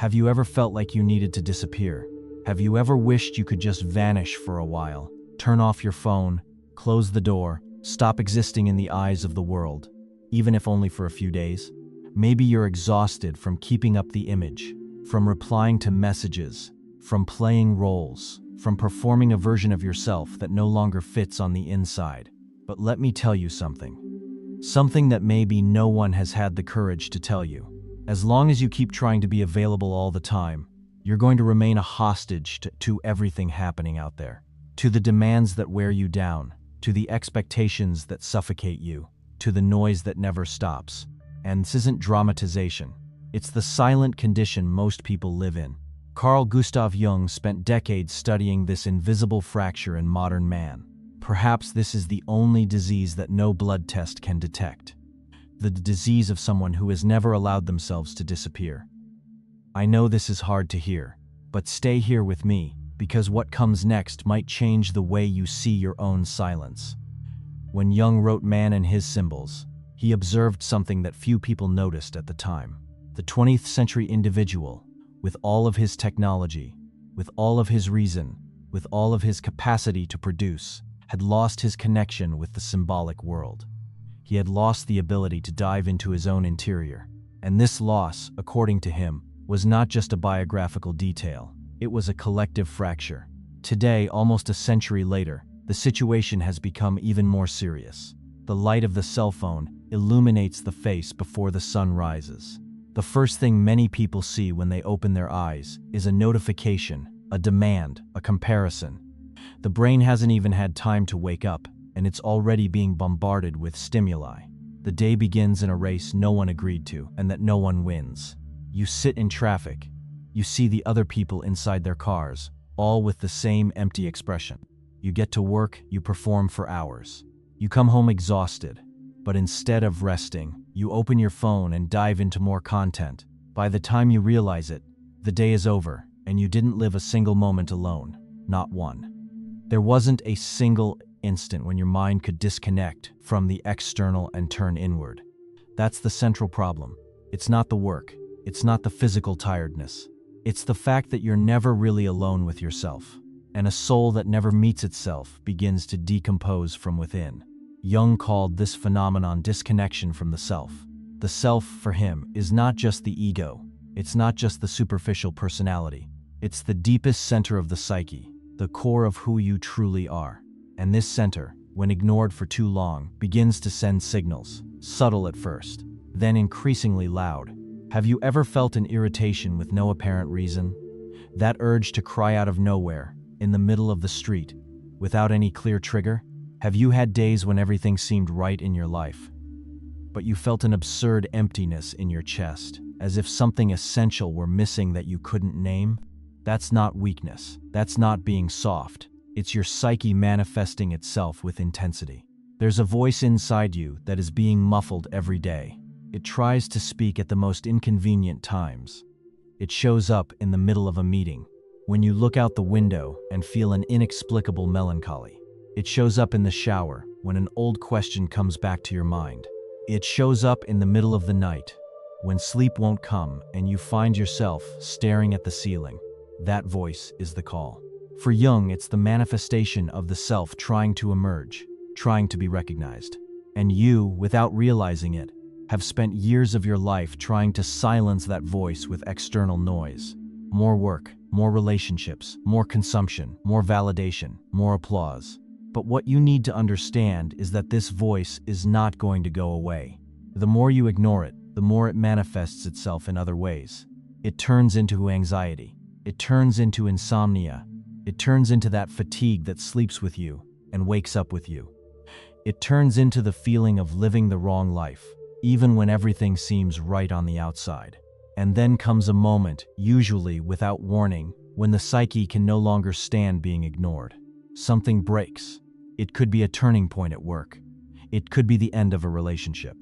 Have you ever felt like you needed to disappear? Have you ever wished you could just vanish for a while? Turn off your phone, close the door, stop existing in the eyes of the world, even if only for a few days? Maybe you're exhausted from keeping up the image, from replying to messages, from playing roles, from performing a version of yourself that no longer fits on the inside. But let me tell you something. Something that maybe no one has had the courage to tell you. As long as you keep trying to be available all the time, you're going to remain a hostage to everything happening out there. To the demands that wear you down, to the expectations that suffocate you, to the noise that never stops. And this isn't dramatization. It's the silent condition most people live in. Carl Jung spent decades studying this invisible fracture in modern man. Perhaps this is the only disease that no blood test can detect. The disease of someone who has never allowed themselves to disappear. I know this is hard to hear, but stay here with me, because what comes next might change the way you see your own silence. When Jung wrote Man and His Symbols, he observed something that few people noticed at the time. The 20th century individual, with all of his technology, with all of his reason, with all of his capacity to produce, had lost his connection with the symbolic world. He had lost the ability to dive into his own interior. And this loss, according to him, was not just a biographical detail. It was a collective fracture. Today, almost a century later, the situation has become even more serious. The light of the cell phone illuminates the face before the sun rises. The first thing many people see when they open their eyes is a notification, a demand, a comparison. The brain hasn't even had time to wake up, and it's already being bombarded with stimuli. The day begins in a race no one agreed to, and that no one wins. You sit in traffic. You see the other people inside their cars, all with the same empty expression. You get to work, you perform for hours. You come home exhausted, but instead of resting, you open your phone and dive into more content. By the time you realize it, the day is over, and you didn't live a single moment alone. Not one. There wasn't a single instant when your mind could disconnect from the external and turn inward. That's the central problem. It's not the work. It's not the physical tiredness. It's the fact that you're never really alone with yourself. And a soul that never meets itself begins to decompose from within. Jung called this phenomenon disconnection from the self. The self, for him, is not just the ego. It's not just the superficial personality. It's the deepest center of the psyche, the core of who you truly are. And this center, when ignored for too long, begins to send signals, subtle at first, then increasingly loud. Have you ever felt an irritation with no apparent reason? That urge to cry out of nowhere, in the middle of the street, without any clear trigger? Have you had days when everything seemed right in your life, but you felt an absurd emptiness in your chest, as if something essential were missing that you couldn't name? That's not weakness. That's not being soft. It's your psyche manifesting itself with intensity. There's a voice inside you that is being muffled every day. It tries to speak at the most inconvenient times. It shows up in the middle of a meeting, when you look out the window and feel an inexplicable melancholy. It shows up in the shower, when an old question comes back to your mind. It shows up in the middle of the night, when sleep won't come and you find yourself staring at the ceiling. That voice is the call. For Jung, it's the manifestation of the self trying to emerge, trying to be recognized. And you, without realizing it, have spent years of your life trying to silence that voice with external noise. More work, more relationships, more consumption, more validation, more applause. But what you need to understand is that this voice is not going to go away. The more you ignore it, the more it manifests itself in other ways. It turns into anxiety. It turns into insomnia. It turns into that fatigue that sleeps with you and wakes up with you. It turns into the feeling of living the wrong life, even when everything seems right on the outside. And then comes a moment, usually without warning, when the psyche can no longer stand being ignored. Something breaks. It could be a turning point at work. It could be the end of a relationship.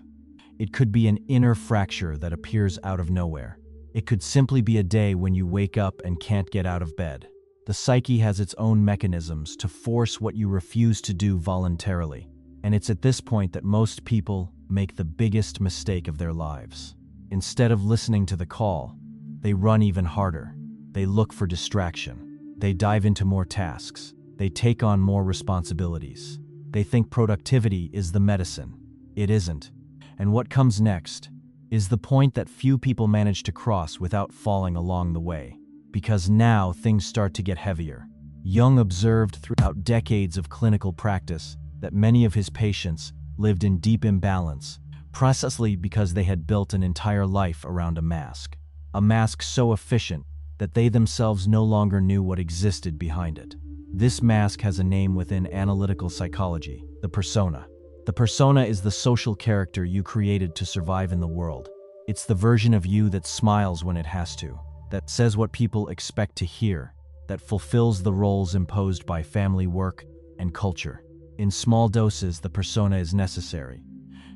It could be an inner fracture that appears out of nowhere. It could simply be a day when you wake up and can't get out of bed. The psyche has its own mechanisms to force what you refuse to do voluntarily. And it's at this point that most people make the biggest mistake of their lives. Instead of listening to the call, They run even harder. They look for distraction. They dive into more tasks. They take on more responsibilities. They think productivity is the medicine. It isn't. And what comes next is the point that few people manage to cross without falling along the way. Because now things start to get heavier. Jung observed throughout decades of clinical practice that many of his patients lived in deep imbalance, precisely because they had built an entire life around a mask. A mask so efficient that they themselves no longer knew what existed behind it. This mask has a name within analytical psychology: the persona. The persona is the social character you created to survive in the world. It's the version of you that smiles when it has to, that says what people expect to hear, that fulfills the roles imposed by family, work, and culture. In small doses, the persona is necessary.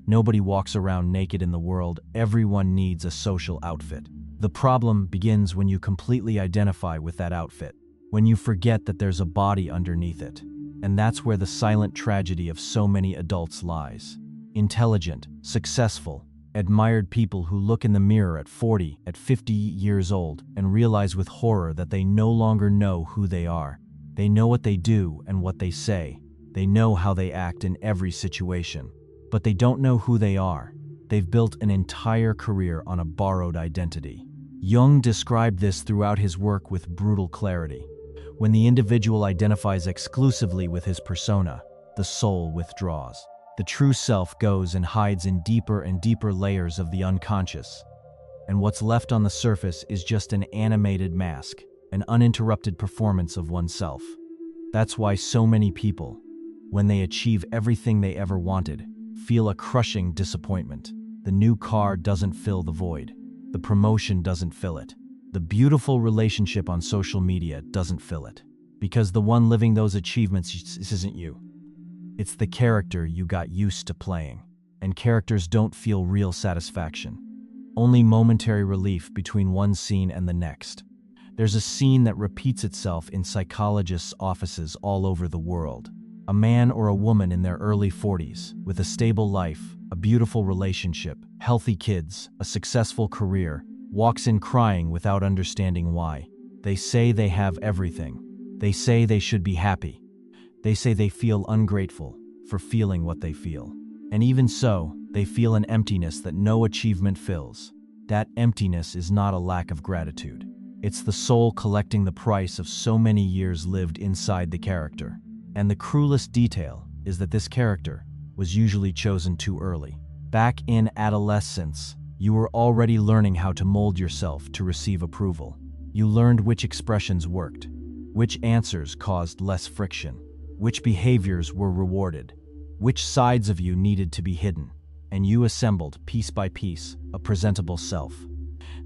Nobody walks around naked in the world. Everyone needs a social outfit. The problem begins when you completely identify with that outfit, when you forget that there's a body underneath it. And that's where the silent tragedy of so many adults lies. Intelligent, successful, admired people who look in the mirror at 40, at 50 years old, and realize with horror that they no longer know who they are. They know what they do and what they say. They know how they act in every situation. But they don't know who they are. They've built an entire career on a borrowed identity. Jung described this throughout his work with brutal clarity. When the individual identifies exclusively with his persona, the soul withdraws. The true self goes and hides in deeper and deeper layers of the unconscious. And what's left on the surface is just an animated mask, an uninterrupted performance of oneself. That's why so many people, when they achieve everything they ever wanted, feel a crushing disappointment. The new car doesn't fill the void. The promotion doesn't fill it. The beautiful relationship on social media doesn't fill it. Because the one living those achievements isn't you. It's the character you got used to playing. And characters don't feel real satisfaction. Only momentary relief between one scene and the next. There's a scene that repeats itself in psychologists' offices all over the world. A man or a woman in their early 40s, with a stable life, a beautiful relationship, healthy kids, a successful career, walks in crying without understanding why. They say they have everything. They say they should be happy. They say they feel ungrateful for feeling what they feel. And even so, they feel an emptiness that no achievement fills. That emptiness is not a lack of gratitude. It's the soul collecting the price of so many years lived inside the character. And the cruelest detail is that this character was usually chosen too early. Back in adolescence, you were already learning how to mold yourself to receive approval. You learned which expressions worked, which answers caused less friction, which behaviors were rewarded, which sides of you needed to be hidden, and you assembled, piece by piece, a presentable self.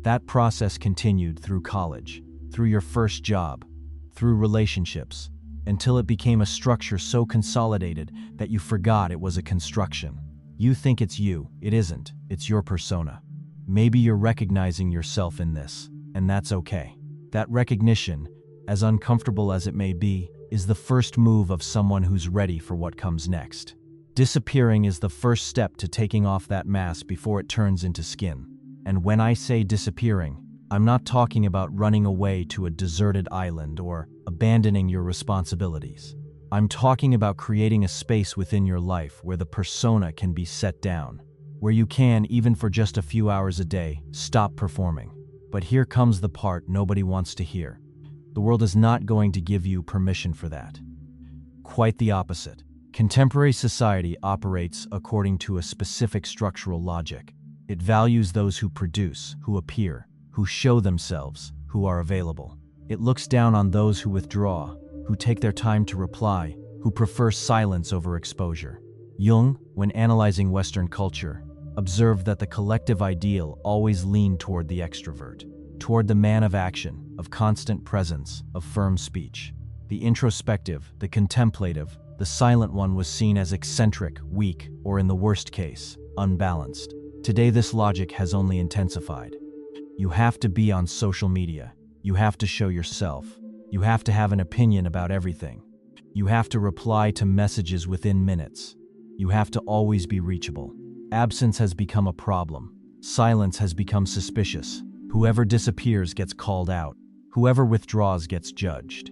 That process continued through college, through your first job, through relationships, until it became a structure so consolidated that you forgot it was a construction. You think it's you. It isn't. It's your persona. Maybe you're recognizing yourself in this, and that's okay. That recognition, as uncomfortable as it may be, is the first move of someone who's ready for what comes next. Disappearing is the first step to taking off that mask before it turns into skin. And when I say disappearing, I'm not talking about running away to a deserted island or abandoning your responsibilities. I'm talking about creating a space within your life where the persona can be set down, where you can, even for just a few hours a day, stop performing. But here comes the part nobody wants to hear. The world is not going to give you permission for that. Quite the opposite. Contemporary society operates according to a specific structural logic. It values those who produce, who appear, who show themselves, who are available. It looks down on those who withdraw, who take their time to reply, who prefer silence over exposure. Jung, when analyzing Western culture, observed that the collective ideal always leaned toward the extrovert, toward the man of action, of constant presence, of firm speech. The introspective, the contemplative, the silent one was seen as eccentric, weak, or in the worst case, unbalanced. Today this logic has only intensified. You have to be on social media. You have to show yourself. You have to have an opinion about everything. You have to reply to messages within minutes. You have to always be reachable. Absence has become a problem. Silence has become suspicious. Whoever disappears gets called out. Whoever withdraws gets judged.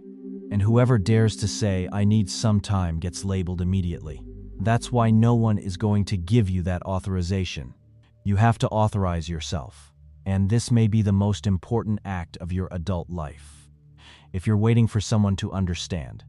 And whoever dares to say, "I need some time," gets labeled immediately. That's why no one is going to give you that authorization. You have to authorize yourself. And this may be the most important act of your adult life. If you're waiting for someone to understand,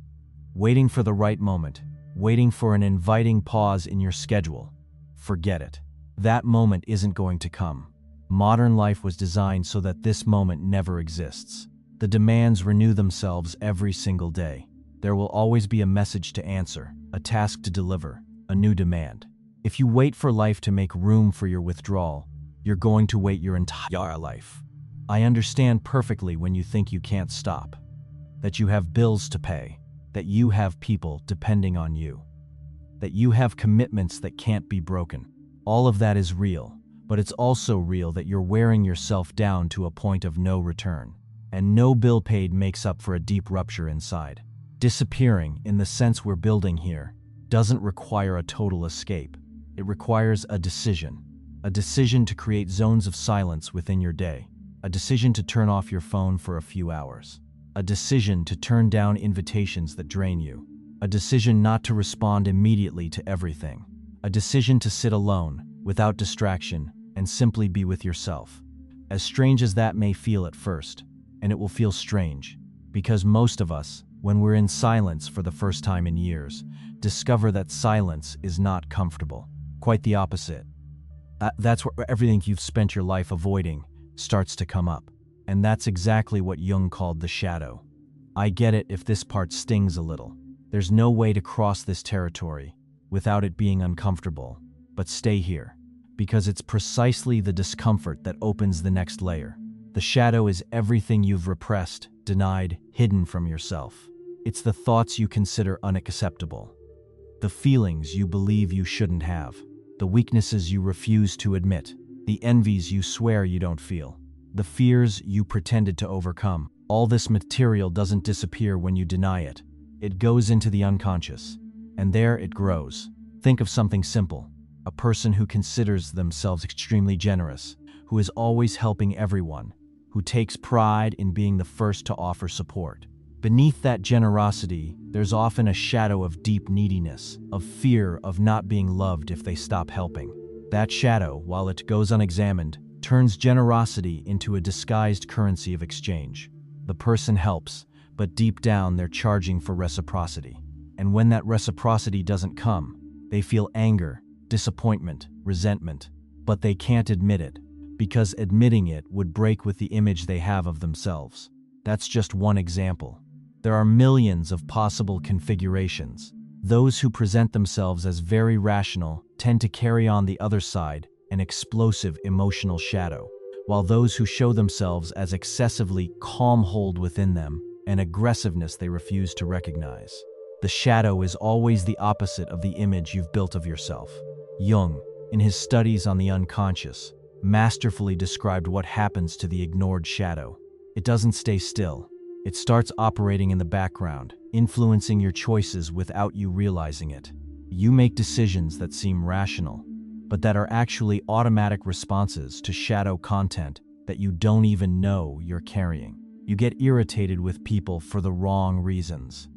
waiting for the right moment, waiting for an inviting pause in your schedule, forget it. That moment isn't going to come. Modern life was designed so that this moment never exists. The demands renew themselves every single day. There will always be a message to answer, a task to deliver, a new demand. If you wait for life to make room for your withdrawal, you're going to wait your entire life. I understand perfectly when you think you can't stop, that you have bills to pay, that you have people depending on you, that you have commitments that can't be broken. All of that is real, but it's also real that you're wearing yourself down to a point of no return. And no bill paid makes up for a deep rupture inside. Disappearing, in the sense we're building here, doesn't require a total escape. It requires a decision to create zones of silence within your day, a decision to turn off your phone for a few hours, a decision to turn down invitations that drain you, a decision not to respond immediately to everything, a decision to sit alone, without distraction, and simply be with yourself. As strange as that may feel at first, and it will feel strange, because most of us, when we're in silence for the first time in years, discover that silence is not comfortable. Quite the opposite. That's where everything you've spent your life avoiding starts to come up. And that's exactly what Jung called the shadow. I get it if this part stings a little. There's no way to cross this territory without it being uncomfortable. But stay here, because it's precisely the discomfort that opens the next layer. The shadow is everything you've repressed, denied, hidden from yourself. It's the thoughts you consider unacceptable, the feelings you believe you shouldn't have, the weaknesses you refuse to admit, the envies you swear you don't feel, the fears you pretended to overcome. All this material doesn't disappear when you deny it. It goes into the unconscious, and there it grows. Think of something simple: a person who considers themselves extremely generous, who is always helping everyone, who takes pride in being the first to offer support. Beneath that generosity, there's often a shadow of deep neediness, of fear of not being loved if they stop helping. That shadow, while it goes unexamined, turns generosity into a disguised currency of exchange. The person helps, but deep down they're charging for reciprocity. And when that reciprocity doesn't come, they feel anger, disappointment, resentment, but they can't admit it, because admitting it would break with the image they have of themselves. That's just one example. There are millions of possible configurations. Those who present themselves as very rational tend to carry on the other side an explosive emotional shadow, while those who show themselves as excessively calm hold within them an aggressiveness they refuse to recognize. The shadow is always the opposite of the image you've built of yourself. Jung, in his studies on the unconscious, masterfully described what happens to the ignored shadow. It doesn't stay still. It starts operating in the background, influencing your choices without you realizing it. You make decisions that seem rational, but that are actually automatic responses to shadow content that you don't even know you're carrying. You get irritated with people for the wrong reasons.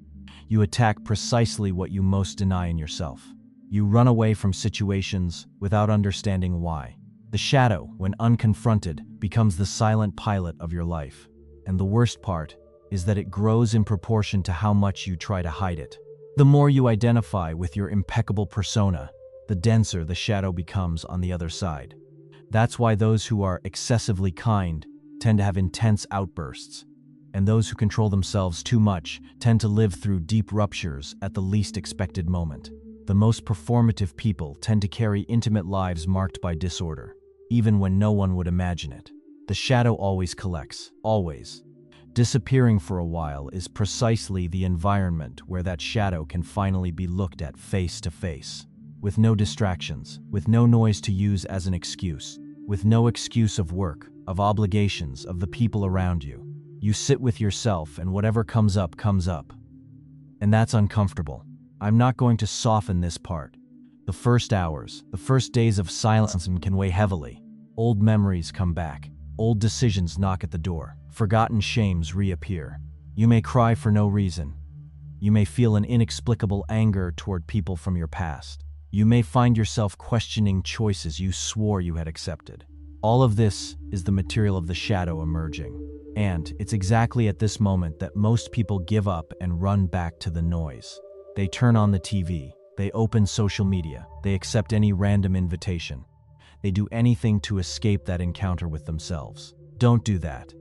You attack precisely what you most deny in yourself. You run away from situations without understanding why. The shadow, when unconfronted, becomes the silent pilot of your life. And the worst part is that it grows in proportion to how much you try to hide it. The more you identify with your impeccable persona, the denser the shadow becomes on the other side. That's why those who are excessively kind tend to have intense outbursts, and those who control themselves too much tend to live through deep ruptures at the least expected moment. The most performative people tend to carry intimate lives marked by disorder, even when no one would imagine it. The shadow always collects, always. Disappearing for a while is precisely the environment where that shadow can finally be looked at face to face, with no distractions, with no noise to use as an excuse, with no excuse of work, of obligations, of the people around you. You sit with yourself and whatever comes up, comes up. And that's uncomfortable. I'm not going to soften this part. The first hours, the first days of silence can weigh heavily. Old memories come back. old decisions knock at the door, forgotten shames reappear. You may cry for no reason. You may feel an inexplicable anger toward people from your past. You may find yourself questioning choices you swore you had accepted. All of this is the material of the shadow emerging. And it's exactly at this moment that most people give up and run back to the noise. They turn on the TV, they open social media, they accept any random invitation. They do anything to escape that encounter with themselves. Don't do that.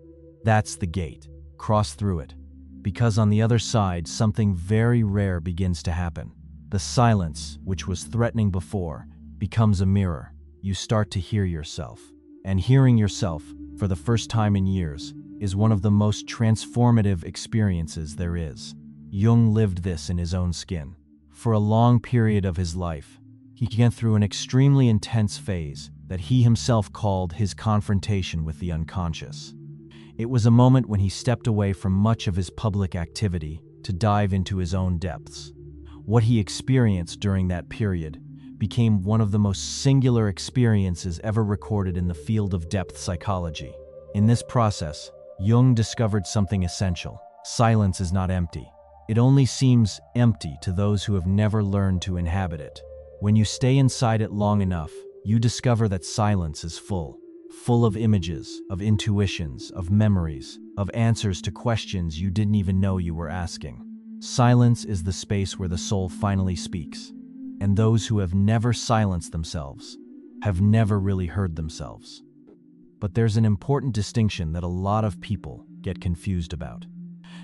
That's the gate. Cross through it. Because on the other side, something very rare begins to happen. The silence, which was threatening before, becomes a mirror. You start to hear yourself. And hearing yourself, for the first time in years, is one of the most transformative experiences there is. Jung lived this in his own skin. For a long period of his life, he went through an extremely intense phase that he himself called his confrontation with the unconscious. It was a moment when he stepped away from much of his public activity to dive into his own depths. What he experienced during that period became one of the most singular experiences ever recorded in the field of depth psychology. In this process, Jung discovered something essential. Silence is not empty. It only seems empty to those who have never learned to inhabit it. When you stay inside it long enough, you discover that silence is full of images, of intuitions, of memories, of answers to questions you didn't even know you were asking. Silence is the space where the soul finally speaks. And those who have never silenced themselves have never really heard themselves. But there's an important distinction that a lot of people get confused about.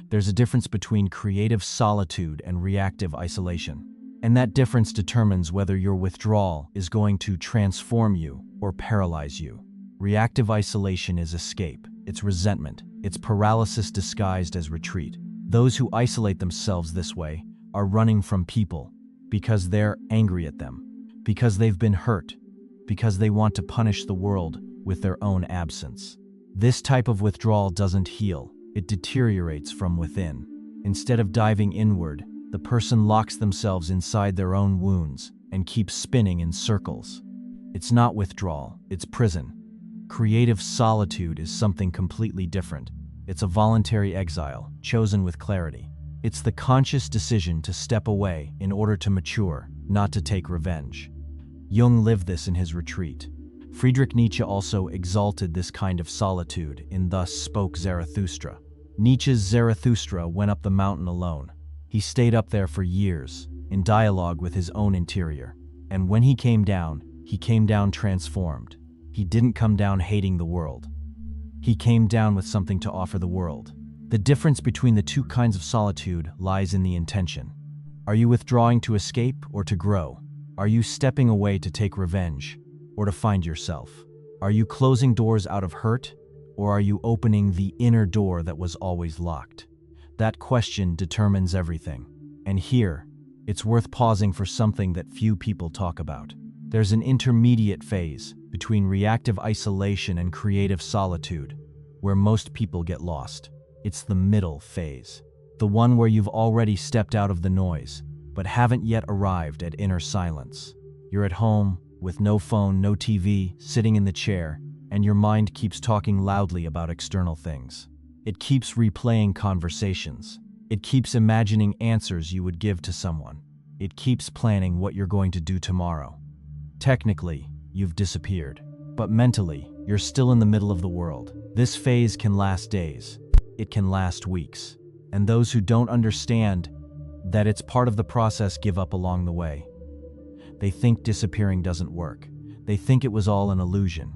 There's a difference between creative solitude and reactive isolation. And that difference determines whether your withdrawal is going to transform you or paralyze you. Reactive isolation is escape, it's resentment, it's paralysis disguised as retreat. Those who isolate themselves this way are running from people because they're angry at them, because they've been hurt, because they want to punish the world with their own absence. This type of withdrawal doesn't heal, it deteriorates from within. Instead of diving inward, the person locks themselves inside their own wounds and keeps spinning in circles. It's not withdrawal, it's prison. Creative solitude is something completely different. It's a voluntary exile, chosen with clarity. It's the conscious decision to step away in order to mature, not to take revenge. Jung lived this in his retreat. Friedrich Nietzsche also exalted this kind of solitude in Thus Spoke Zarathustra. Nietzsche's Zarathustra went up the mountain alone. He stayed up there for years, in dialogue with his own interior. And when he came down transformed. He didn't come down hating the world. He came down with something to offer the world. The difference between the two kinds of solitude lies in the intention. Are you withdrawing to escape or to grow? Are you stepping away to take revenge or to find yourself? Are you closing doors out of hurt or are you opening the inner door that was always locked? That question determines everything. And here, it's worth pausing for something that few people talk about. There's an intermediate phase between reactive isolation and creative solitude where most people get lost. It's the middle phase, the one where you've already stepped out of the noise, but haven't yet arrived at inner silence. You're at home, with no phone, no TV, sitting in the chair, and your mind keeps talking loudly about external things. It keeps replaying conversations. It keeps imagining answers you would give to someone. It keeps planning what you're going to do tomorrow. Technically, you've disappeared, but mentally, you're still in the middle of the world. This phase can last days. It can last weeks. And those who don't understand that it's part of the process give up along the way. They think disappearing doesn't work. They think it was all an illusion.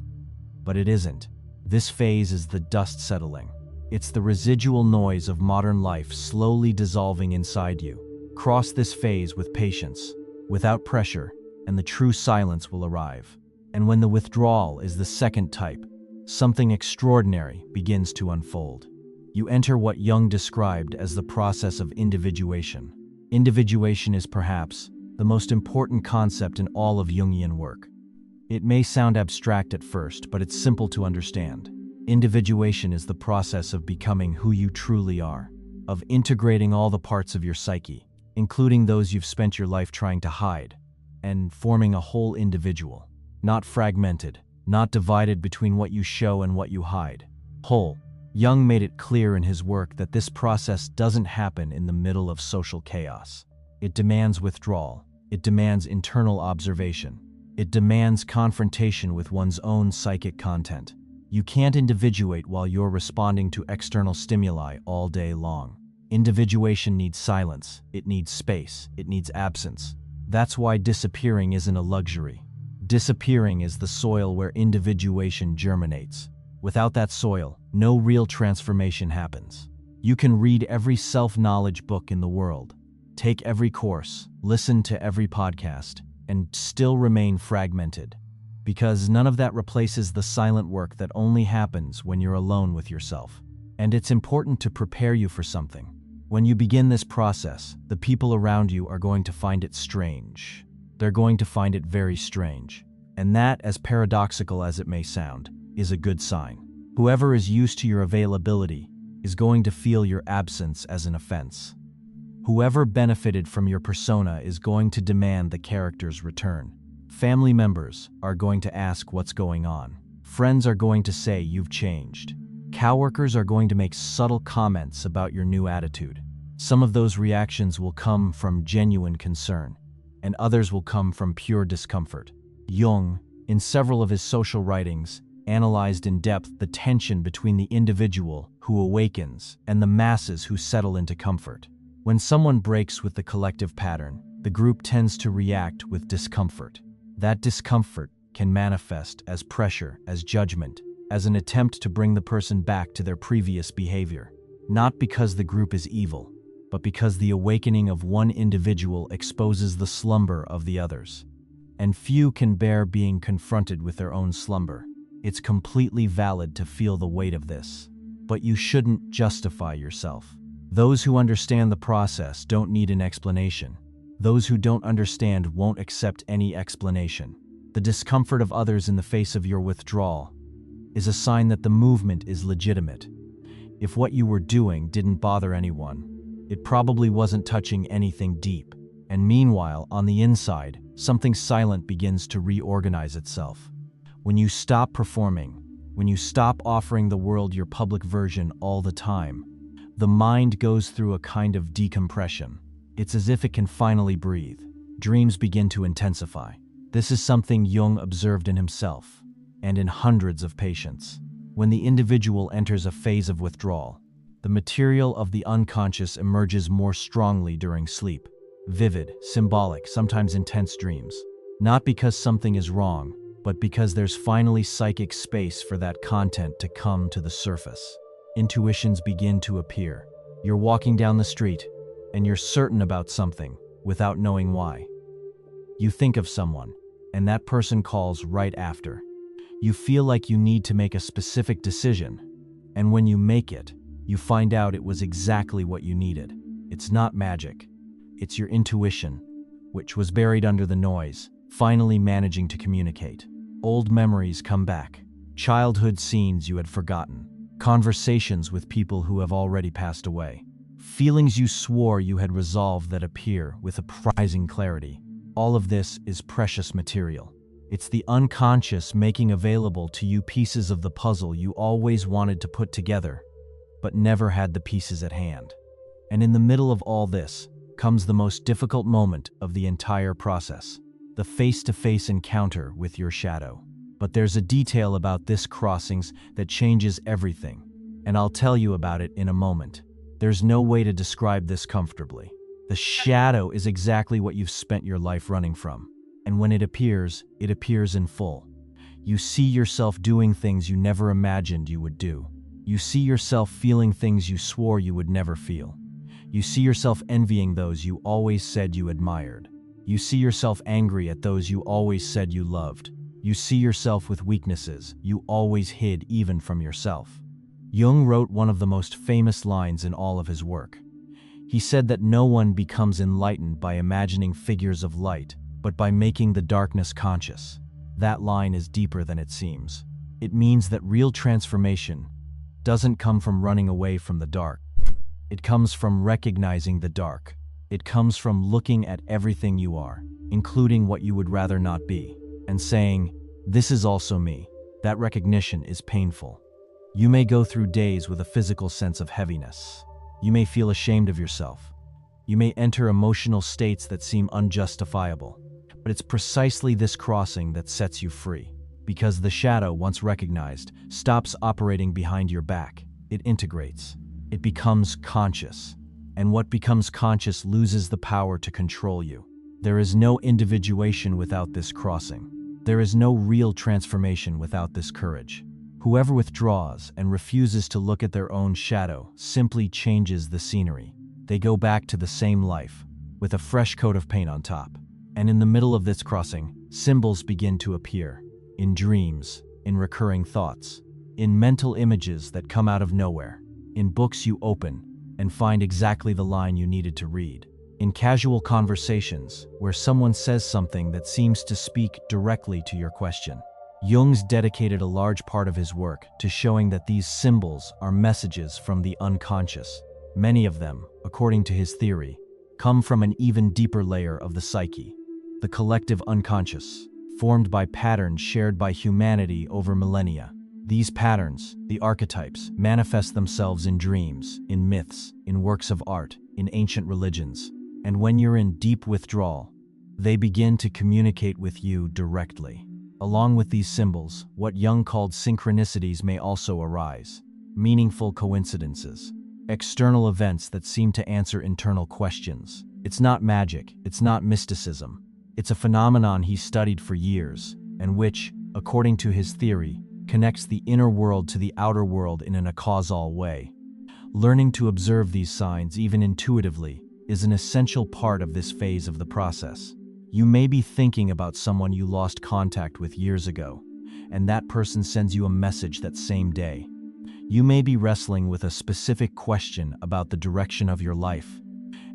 But it isn't. This phase is the dust settling. It's the residual noise of modern life slowly dissolving inside you. Cross this phase with patience, without pressure, and the true silence will arrive. And when the withdrawal is the second type, something extraordinary begins to unfold. You enter what Jung described as the process of individuation. Individuation is perhaps the most important concept in all of Jungian work. It may sound abstract at first, but it's simple to understand. Individuation is the process of becoming who you truly are, of integrating all the parts of your psyche, including those you've spent your life trying to hide, and forming a whole individual. Not fragmented, not divided between what you show and what you hide. Whole. Jung made it clear in his work that this process doesn't happen in the middle of social chaos. It demands withdrawal. It demands internal observation. It demands confrontation with one's own psychic content. You can't individuate while you're responding to external stimuli all day long. Individuation needs silence. It needs space. It needs absence. That's why disappearing isn't a luxury. Disappearing is the soil where individuation germinates. Without that soil, no real transformation happens. You can read every self-knowledge book in the world, take every course, listen to every podcast, and still remain fragmented. Because none of that replaces the silent work that only happens when you're alone with yourself. And it's important to prepare you for something. When you begin this process, the people around you are going to find it strange. They're going to find it very strange. And that, as paradoxical as it may sound, is a good sign. Whoever is used to your availability is going to feel your absence as an offense. Whoever benefited from your persona is going to demand the character's return. Family members are going to ask what's going on. Friends are going to say you've changed. Coworkers are going to make subtle comments about your new attitude. Some of those reactions will come from genuine concern, and others will come from pure discomfort. Jung, in several of his social writings, analyzed in depth the tension between the individual who awakens and the masses who settle into comfort. When someone breaks with the collective pattern, the group tends to react with discomfort. That discomfort can manifest as pressure, as judgment, as an attempt to bring the person back to their previous behavior. Not because the group is evil, but because the awakening of one individual exposes the slumber of the others. And few can bear being confronted with their own slumber. It's completely valid to feel the weight of this, but you shouldn't justify yourself. Those who understand the process don't need an explanation. Those who don't understand won't accept any explanation. The discomfort of others in the face of your withdrawal is a sign that the movement is legitimate. If what you were doing didn't bother anyone, it probably wasn't touching anything deep. And meanwhile, on the inside, something silent begins to reorganize itself. When you stop performing, when you stop offering the world your public version all the time, the mind goes through a kind of decompression. It's as if it can finally breathe. Dreams begin to intensify. This is something Jung observed in himself and in hundreds of patients. When the individual enters a phase of withdrawal, the material of the unconscious emerges more strongly during sleep. Vivid, symbolic, sometimes intense dreams. Not because something is wrong, but because there's finally psychic space for that content to come to the surface. Intuitions begin to appear. You're walking down the street, and you're certain about something without knowing why. You think of someone, and that person calls right after. You feel like you need to make a specific decision, and when you make it, you find out it was exactly what you needed. It's not magic. It's your intuition, which was buried under the noise, finally managing to communicate. Old memories come back. Childhood scenes you had forgotten. Conversations with people who have already passed away. Feelings you swore you had resolved that appear with surprising clarity. All of this is precious material. It's the unconscious making available to you pieces of the puzzle you always wanted to put together, but never had the pieces at hand. And in the middle of all this comes the most difficult moment of the entire process, the face-to-face encounter with your shadow. But there's a detail about this crossings that changes everything, and I'll tell you about it in a moment. There's no way to describe this comfortably. The shadow is exactly what you've spent your life running from, and when it appears in full. You see yourself doing things you never imagined you would do. You see yourself feeling things you swore you would never feel. You see yourself envying those you always said you admired. You see yourself angry at those you always said you loved. You see yourself with weaknesses you always hid even from yourself. Jung wrote one of the most famous lines in all of his work. He said that no one becomes enlightened by imagining figures of light, but by making the darkness conscious. That line is deeper than it seems. It means that real transformation doesn't come from running away from the dark. It comes from recognizing the dark. It comes from looking at everything you are, including what you would rather not be, and saying, "This is also me." That recognition is painful. You may go through days with a physical sense of heaviness. You may feel ashamed of yourself. You may enter emotional states that seem unjustifiable. But it's precisely this crossing that sets you free. Because the shadow, once recognized, stops operating behind your back. It integrates. It becomes conscious. And what becomes conscious loses the power to control you. There is no individuation without this crossing. There is no real transformation without this courage. Whoever withdraws and refuses to look at their own shadow simply changes the scenery. They go back to the same life, with a fresh coat of paint on top. And in the middle of this crossing, symbols begin to appear. In dreams, in recurring thoughts, in mental images that come out of nowhere, in books you open and find exactly the line you needed to read, in casual conversations where someone says something that seems to speak directly to your question. Jung's dedicated a large part of his work to showing that these symbols are messages from the unconscious. Many of them, according to his theory, come from an even deeper layer of the psyche, the collective unconscious, formed by patterns shared by humanity over millennia. These patterns, the archetypes, manifest themselves in dreams, in myths, in works of art, in ancient religions. And when you're in deep withdrawal, they begin to communicate with you directly. Along with these symbols, what Jung called synchronicities may also arise. Meaningful coincidences. External events that seem to answer internal questions. It's not magic, it's not mysticism. It's a phenomenon he studied for years, and which, according to his theory, connects the inner world to the outer world in a causal way. Learning to observe these signs, even intuitively, is an essential part of this phase of the process. You may be thinking about someone you lost contact with years ago, and that person sends you a message that same day. You may be wrestling with a specific question about the direction of your life,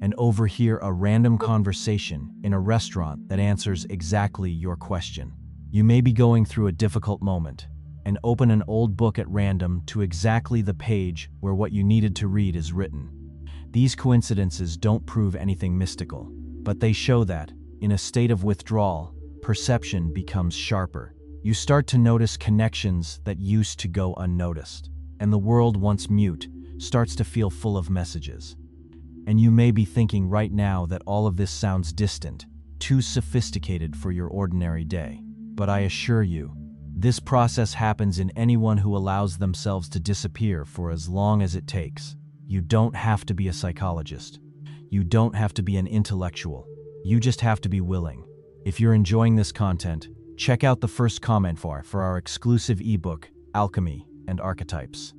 and overhear a random conversation in a restaurant that answers exactly your question. You may be going through a difficult moment, and open an old book at random to exactly the page where what you needed to read is written. These coincidences don't prove anything mystical, but they show that, in a state of withdrawal, perception becomes sharper. You start to notice connections that used to go unnoticed, and the world once mute starts to feel full of messages. And you may be thinking right now that all of this sounds distant, too sophisticated for your ordinary day. But I assure you, this process happens in anyone who allows themselves to disappear for as long as it takes. You don't have to be a psychologist. You don't have to be an intellectual. You just have to be willing. If you're enjoying this content, check out the first comment for our exclusive ebook, Alchemy and Archetypes.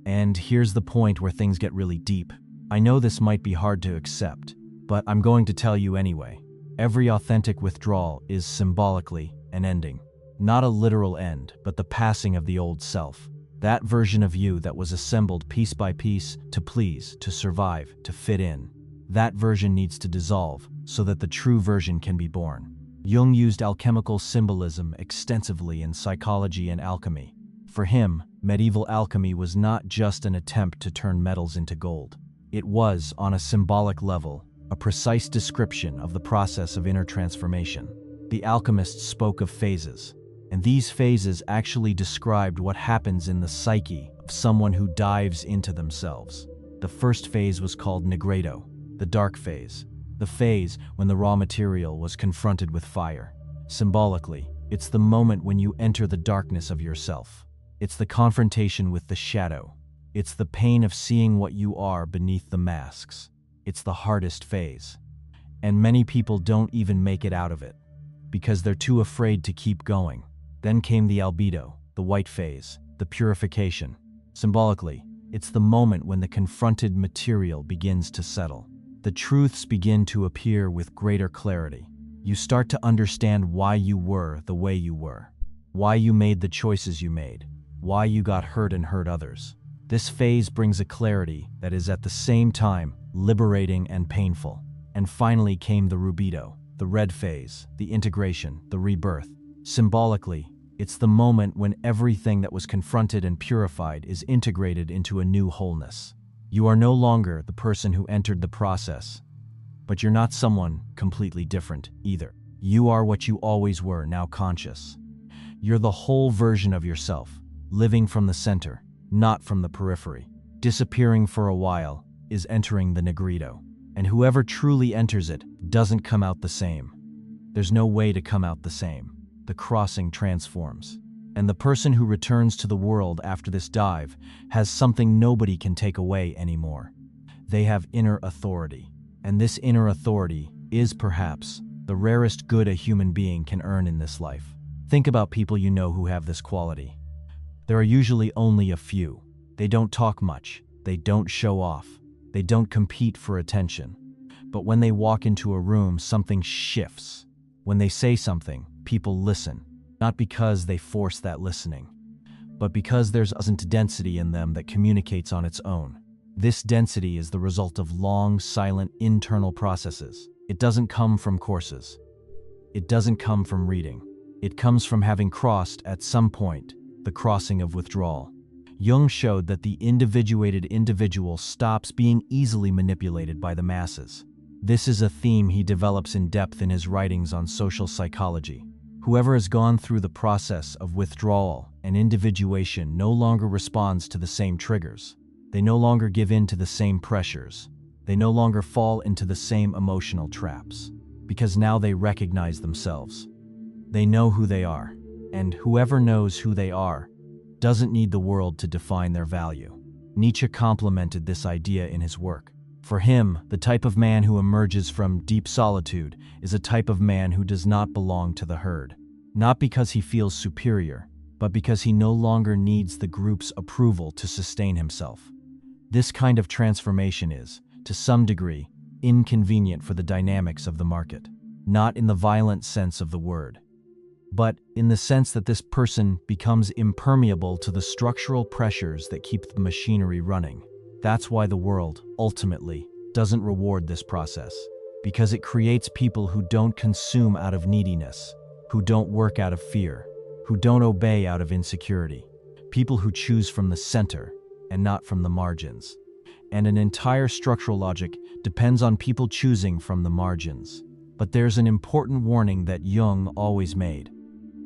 And here's the point where things get really deep. I know this might be hard to accept, but I'm going to tell you anyway. Every authentic withdrawal is symbolically an ending. Not a literal end, but the passing of the old self. That version of you that was assembled piece by piece to please, to survive, to fit in. That version needs to dissolve so that the true version can be born. Jung used alchemical symbolism extensively in psychology and alchemy. For him, medieval alchemy was not just an attempt to turn metals into gold. It was, on a symbolic level, a precise description of the process of inner transformation. The alchemists spoke of phases, and these phases actually described what happens in the psyche of someone who dives into themselves. The first phase was called nigredo, the dark phase, the phase when the raw material was confronted with fire. Symbolically, it's the moment when you enter the darkness of yourself. It's the confrontation with the shadow. It's the pain of seeing what you are beneath the masks. It's the hardest phase. And many people don't even make it out of it, because they're too afraid to keep going. Then came the albedo, the white phase, the purification. Symbolically, it's the moment when the confronted material begins to settle. The truths begin to appear with greater clarity. You start to understand why you were the way you were, why you made the choices you made, why you got hurt and hurt others. This phase brings a clarity that is at the same time liberating and painful. And finally came the rubedo, the red phase, the integration, the rebirth. Symbolically, it's the moment when everything that was confronted and purified is integrated into a new wholeness. You are no longer the person who entered the process, but you're not someone completely different either. You are what you always were, now conscious. You're the whole version of yourself, living from the center, not from the periphery. Disappearing for a while is entering the negrito, and whoever truly enters it doesn't come out the same. There's no way to come out the same. The crossing transforms. And the person who returns to the world after this dive has something nobody can take away anymore. They have inner authority. And this inner authority is perhaps the rarest good a human being can earn in this life. Think about people you know who have this quality. There are usually only a few. They don't talk much. They don't show off. They don't compete for attention. But when they walk into a room, something shifts. When they say something, people listen. Not because they force that listening, but because there's a density in them that communicates on its own. This density is the result of long, silent, internal processes. It doesn't come from courses. It doesn't come from reading. It comes from having crossed, at some point, the crossing of withdrawal. Jung showed that the individuated individual stops being easily manipulated by the masses. This is a theme he develops in depth in his writings on social psychology. Whoever has gone through the process of withdrawal and individuation no longer responds to the same triggers. They no longer give in to the same pressures. They no longer fall into the same emotional traps, because now they recognize themselves. They know who they are, and whoever knows who they are doesn't need the world to define their value. Nietzsche complemented this idea in his work. For him, the type of man who emerges from deep solitude is a type of man who does not belong to the herd. Not because he feels superior, but because he no longer needs the group's approval to sustain himself. This kind of transformation is, to some degree, inconvenient for the dynamics of the market. Not in the violent sense of the word, but in the sense that this person becomes impermeable to the structural pressures that keep the machinery running. That's why the world, ultimately, doesn't reward this process, because it creates people who don't consume out of neediness, who don't work out of fear, who don't obey out of insecurity, people who choose from the center and not from the margins. And an entire structural logic depends on people choosing from the margins. But there's an important warning that Jung always made,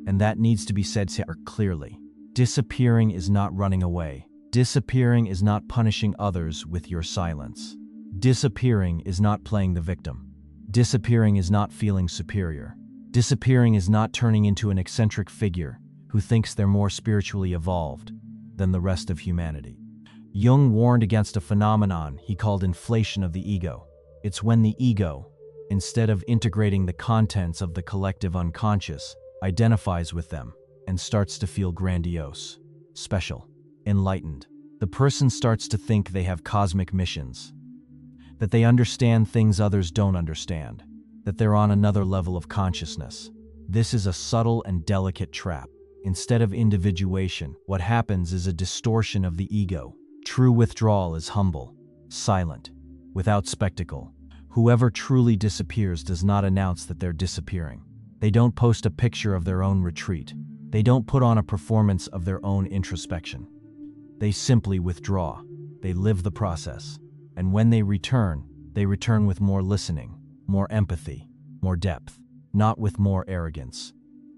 and that needs to be said clearly. Disappearing is not running away. Disappearing is not punishing others with your silence. Disappearing is not playing the victim. Disappearing is not feeling superior. Disappearing is not turning into an eccentric figure who thinks they're more spiritually evolved than the rest of humanity. Jung warned against a phenomenon he called inflation of the ego. It's when the ego, instead of integrating the contents of the collective unconscious, identifies with them and starts to feel grandiose, special, enlightened. The person starts to think they have cosmic missions, that they understand things others don't understand, that they're on another level of consciousness. This is a subtle and delicate trap. Instead of individuation, what happens is a distortion of the ego. True withdrawal is humble, silent, without spectacle. Whoever truly disappears does not announce that they're disappearing. They don't post a picture of their own retreat. They don't put on a performance of their own introspection. They simply withdraw. They live the process. And when they return with more listening, more empathy, more depth, not with more arrogance.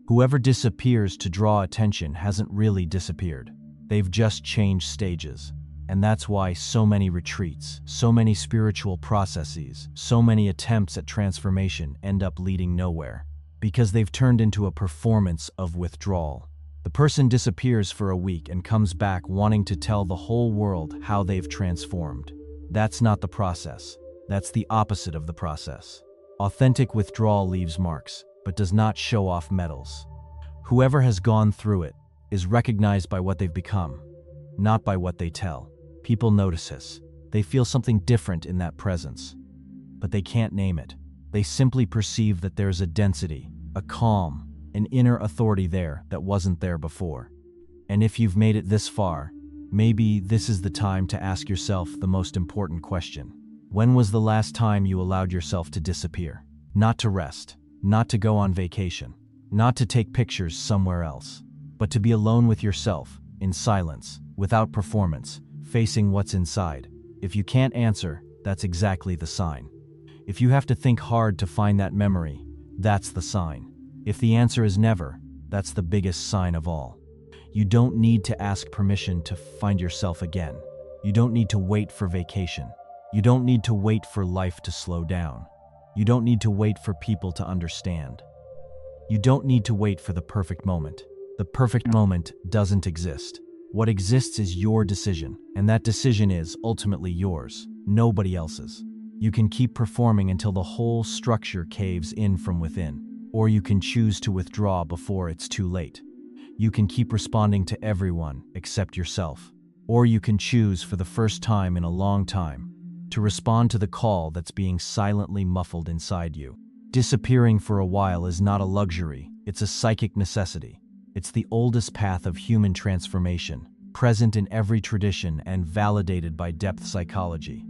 Whoever disappears to draw attention hasn't really disappeared. They've just changed stages. And that's why so many retreats, so many spiritual processes, so many attempts at transformation end up leading nowhere. Because they've turned into a performance of withdrawal. The person disappears for a week and comes back wanting to tell the whole world how they've transformed. That's not the process. That's the opposite of the process. Authentic withdrawal leaves marks, but does not show off medals. Whoever has gone through it is recognized by what they've become, not by what they tell. People notice this. They feel something different in that presence, but they can't name it. They simply perceive that there's a density, a calm, an inner authority there that wasn't there before. And if you've made it this far, maybe this is the time to ask yourself the most important question. When was the last time you allowed yourself to disappear? Not to rest, not to go on vacation, not to take pictures somewhere else, but to be alone with yourself, in silence, without performance, facing what's inside. If you can't answer, that's exactly the sign. If you have to think hard to find that memory, that's the sign. If the answer is never, That's the biggest sign of all. You don't need to ask permission to find yourself again. You don't need to wait for vacation. You don't need to wait for life to slow down. You don't need to wait for people to understand. You don't need to wait for the perfect moment. The perfect moment doesn't exist. What exists is your decision, and that decision is ultimately yours, nobody else's. You can keep performing until the whole structure caves in from within, or you can choose to withdraw before it's too late. You can keep responding to everyone except yourself, or you can choose for the first time in a long time to respond to the call that's being silently muffled inside you. Disappearing for a while is not a luxury, it's a psychic necessity. It's the oldest path of human transformation, present in every tradition and validated by depth psychology.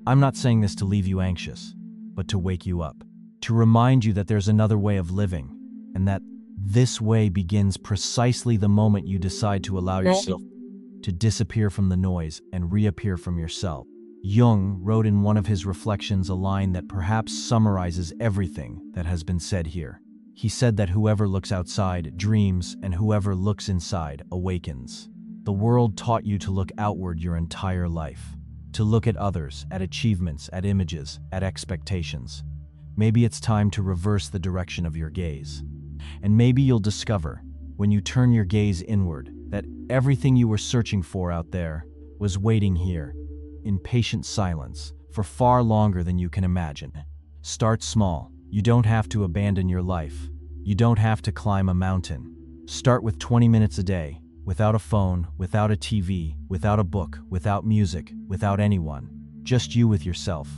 I'm not saying this to leave you anxious, but to wake you up, to remind you that there's another way of living, and that this way begins precisely the moment you decide to allow yourself to disappear from the noise and reappear from yourself. Jung wrote in one of his reflections a line that perhaps summarizes everything that has been said here. He said that whoever looks outside dreams, and whoever looks inside awakens. The world taught you to look outward your entire life, to look at others, at achievements, at images, at expectations. Maybe it's time to reverse the direction of your gaze. And maybe you'll discover, when you turn your gaze inward, that everything you were searching for out there was waiting here, in patient silence, for far longer than you can imagine. Start small. You don't have to abandon your life. You don't have to climb a mountain. Start with 20 minutes a day, without a phone, without a TV, without a book, without music, without anyone. Just you with yourself.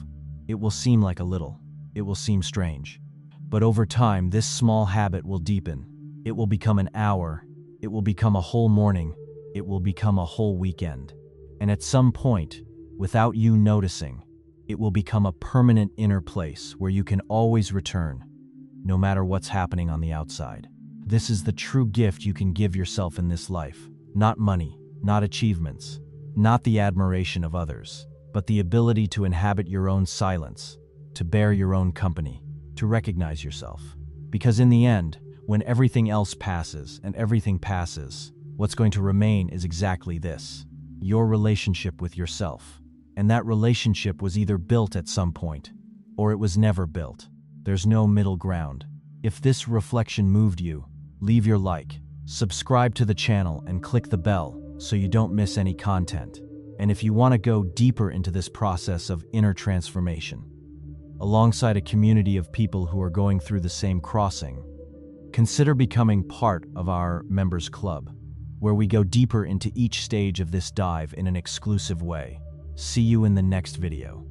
It will seem like a little. It will seem strange. But over time, this small habit will deepen. It will become an hour. It will become a whole morning. It will become a whole weekend. And at some point, without you noticing, it will become a permanent inner place where you can always return, no matter what's happening on the outside. This is the true gift you can give yourself in this life. Not money, not achievements, not the admiration of others, but the ability to inhabit your own silence, to bear your own company, to recognize yourself. Because in the end, when everything else passes and everything passes, what's going to remain is exactly this: your relationship with yourself. And that relationship was either built at some point, or it was never built. There's no middle ground. If this reflection moved you, leave your like, subscribe to the channel, and click the bell so you don't miss any content. And if you want to go deeper into this process of inner transformation, alongside a community of people who are going through the same crossing, consider becoming part of our members club, where we go deeper into each stage of this dive in an exclusive way. See you in the next video.